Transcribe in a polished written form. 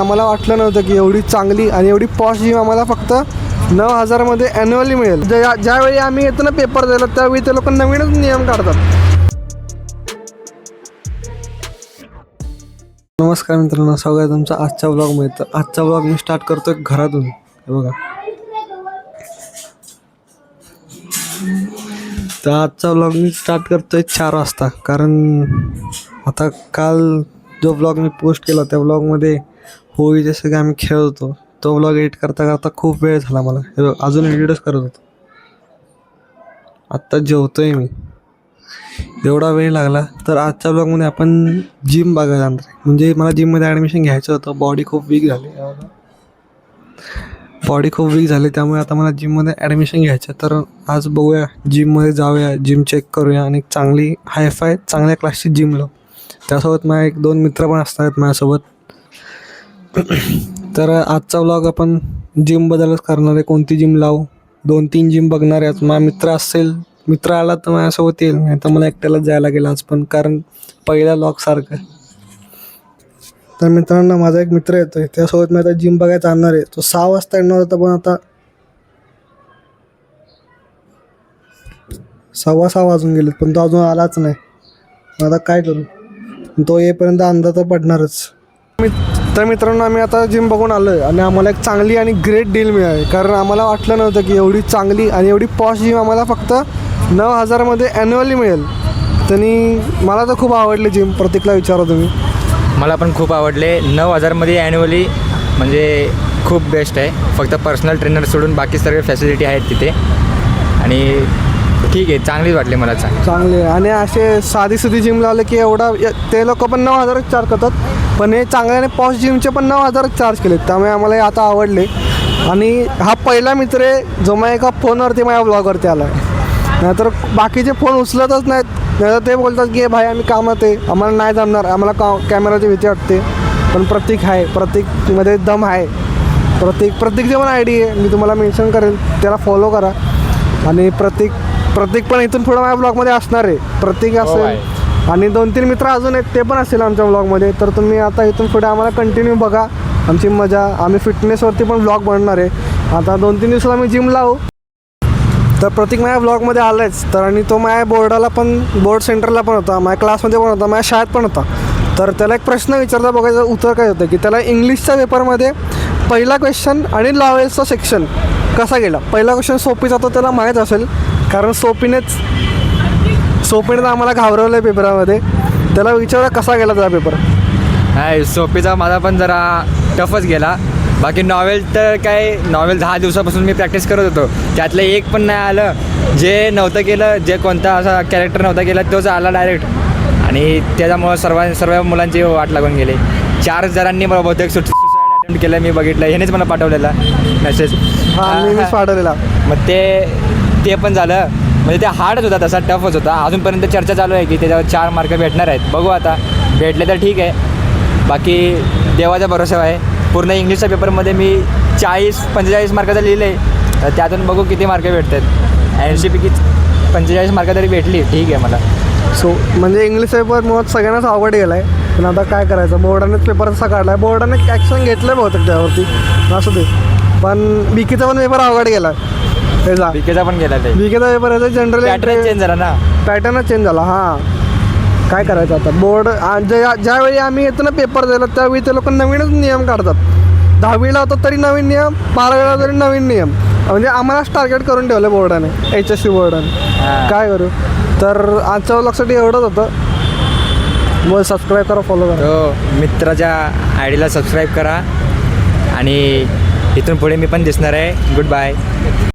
आम्हाला वाटलं नव्हतं की एवढी चांगली आणि एवढी पॉश जिम आम्हाला फक्त 9,000मध्ये ॲन्युअली मिळेल. ज्यावेळी आम्ही येतो ना पेपर द्यायला त्यावेळी ते लोक नवीनच नियम काढतात. नमस्कार मित्रांनो, स्वागत आहे तुमचं आजच्या व्लॉगमध्ये. तर आजचा व्लॉग मी स्टार्ट करतोय घरातून. हे बघा, तर आजचा व्लॉग मी स्टार्ट करतोय 4 वाजता. कारण आता काल जो व्लॉग मी पोस्ट केला त्या व्लॉगमध्ये होळीचे सगळे आम्ही खेळत होतो. तो व्लॉग एडिट करता करता खूप वेळ झाला मला. हे बघ, अजून एडिटच करत होतो. आत्ता जेवतोय मी, एवढा वेळ लागला. तर आजच्या व्लॉगमध्ये आपण जिम बघायला जाणार आहे. म्हणजे मला जिममध्ये ॲडमिशन घ्यायचं होतं. बॉडी खूप वीक झाली त्यामुळे आता मला जिममध्ये ॲडमिशन घ्यायचं. तर आज बघूया, जिममध्ये जाऊया, जिम चेक करूया आणि चांगली हायफाय चांगल्या क्लासची जिम लावू. त्यासोबत माझे 1-2 मित्र पण असणार आहेत माझ्यासोबत. तर आजचा व्लॉग आपण जिमबद्दलच करणार आहे. कोणती जिम लावू, 2-3 जिम बघणार आहेत. माझा मित्र आला तर माझ्यासोबत येईल, नाही तर मला एकट्यालाच जायला लागेल आज पण, कारण पहिल्या व्लॉगसारखं. तर मित्रांनो, माझा एक मित्र येतोय, त्यासोबत मी आता जिम बघायला जाणार आहे. तो 6 वाजता येणार होता, पण आता 6:15 वाजून गेलेत, पण तो अजून आलाच नाही. आता काय करू, तो येईपर्यंत अंदाज तर पडणारच. तर मित्रांनो, आम्ही आता जिम बघून आलो आहे आणि आम्हाला एक चांगली आणि ग्रेट डील मिळाली. कारण आम्हाला वाटलं नव्हतं की एवढी चांगली आणि एवढी पॉश जिम आम्हाला फक्त 9,000मध्ये ॲन्युअली मिळेल. त्यांनी मला तर खूप आवडली जिम. प्रत्येकला विचारा तुम्ही. मला पण खूप आवडले. 9,000मध्ये ॲन्युअली म्हणजे खूप बेस्ट आहे. फक्त पर्सनल ट्रेनर सोडून बाकी सगळे फॅसिलिटी आहेत तिथे. आणि ठीक आहे, चांगलीच वाटली मला. चांगले. आणि असे साधी जिम लावले की एवढा ते लोक पण 9,000च चार्ज करतात, पण हे चांगल्याने पॉश जिमचे पण 9,000च चार्ज केलेत. त्यामुळे आम्हाला हे आता आवडले. आणि हा पहिला मित्र आहे जो माझ्या एका फोनवरती माझ्या ब्लॉगवरती आला आहे. नाहीतर बाकीचे फोन उचलतच नाहीत. नाहीतर ते बोलतात की भाई आम्ही कामात आहे, आम्हाला नाही जमणार, आम्हाला कॅमेराची भीती वाटते. पण प्रतीक आहे, प्रतीकमध्ये दम आहे. प्रतीकचे पण ID आहे, मी तुम्हाला मेन्शन करेल, त्याला फॉलो करा. आणि प्रतीक पण इथून पुढं माझ्या ब्लॉगमध्ये असणार आहे. प्रतीक असेल आणि 2-3 मित्र अजून आहेत, ते पण असेल आमच्या ब्लॉगमध्ये. तर तुम्ही आता इथून पुढे आम्हाला कंटिन्यू बघा, आमची मजा. आम्ही फिटनेसवरती पण ब्लॉग बनणार आहे. आता 2-3 दिवसात आम्ही जिम लावू. तर प्रतीक माझ्या ब्लॉगमध्ये आलायच. तर आणि तो माझ्या बोर्ड सेंटरला पण होता, माझ्या क्लासमध्ये पण होता, माझ्या शाळेत पण होता. तर त्याला एक प्रश्न विचारता बघायचं उत्तर काय होतं की त्याला इंग्लिशच्या पेपरमध्ये पहिला क्वेश्चन आणि लॉवेल्सचा सेक्शन कसा गेला. पहिला क्वेश्चन सोपीचा तो त्याला माहीत असेल, कारण सोपीनेच आम्हाला घाबरवलं आहे पेपरामध्ये. त्याला विचारा कसा गेला त्याचा पेपर. नाही, सोपीचा माझा पण जरा टफच गेला. बाकी नॉवेल तर काय, नॉवेल 10 दिवसापासून मी प्रॅक्टिस करत होतो. त्यातलं एक पण नाही आलं. जे नव्हतं केलं, जे कोणता असा कॅरेक्टर नव्हता केला तोच आला डायरेक्ट. आणि त्याच्यामुळं सर्व मुलांची वाट लागून गेली. 4 जणांनी मला बहुतेक सुसाईड अटेम्प्ट केलं. मी बघितलं, ह्यानेच मला पाठवलेला मेसेज. मीच पाठवलेला. मग ते पण झालं. म्हणजे ते हार्डच होता, तसा टफच होता. अजूनपर्यंत चर्चा चालू आहे की त्याच्यावर 4 मार्क भेटणार आहेत. बघू आता, भेटले तर ठीक आहे. बाकी देवाचा भरोसा आहे. पूर्ण इंग्लिशच्या पेपरमध्ये मी 40-45 मार्काचं लिहिलं आहे. तर त्यातून बघू किती मार्क भेटतात. 80पैकी 45 मार्क तरी भेटली, ठीक आहे मला. म्हणजे इंग्लिश पेपर मुळात सगळ्यांनाच आवड गेला आहे. पण आता काय करायचं, बोर्डानेच पेपर तसा काढला आहे. बोर्डाने ॲक्शन घेतलं आहे बहुतेक त्यावरती, असू दे. पण बीकेचा पण पेपर अवघड गेला आहे. बीकेचा पण गेला. बीकेचा पेपर याचा जनरली पॅटर्न चेंज झाला ना, पॅटर्नच चेंज झाला. हां, काय करायचं आता. बोर्ड ज्यावेळी आम्ही येतो ना पेपर द्यायला त्यावेळी ते लोक नवीनच नियम काढतात. 10वीला होतात तरी नवीन नियम, 12वीला तरी नवीन नियम. म्हणजे आम्हालाच टार्गेट करून ठेवलं बोर्डाने, HSC बोर्डाने. काय करू. तर आजच्या व्लॉगसाठी एवढंच होतं. मग सबस्क्राईब करा, फॉलो करा. हो, मित्राच्या ID ला सबस्क्राईब करा. आणि इथून पुढे मी पण दिसणार आहे. Good bye.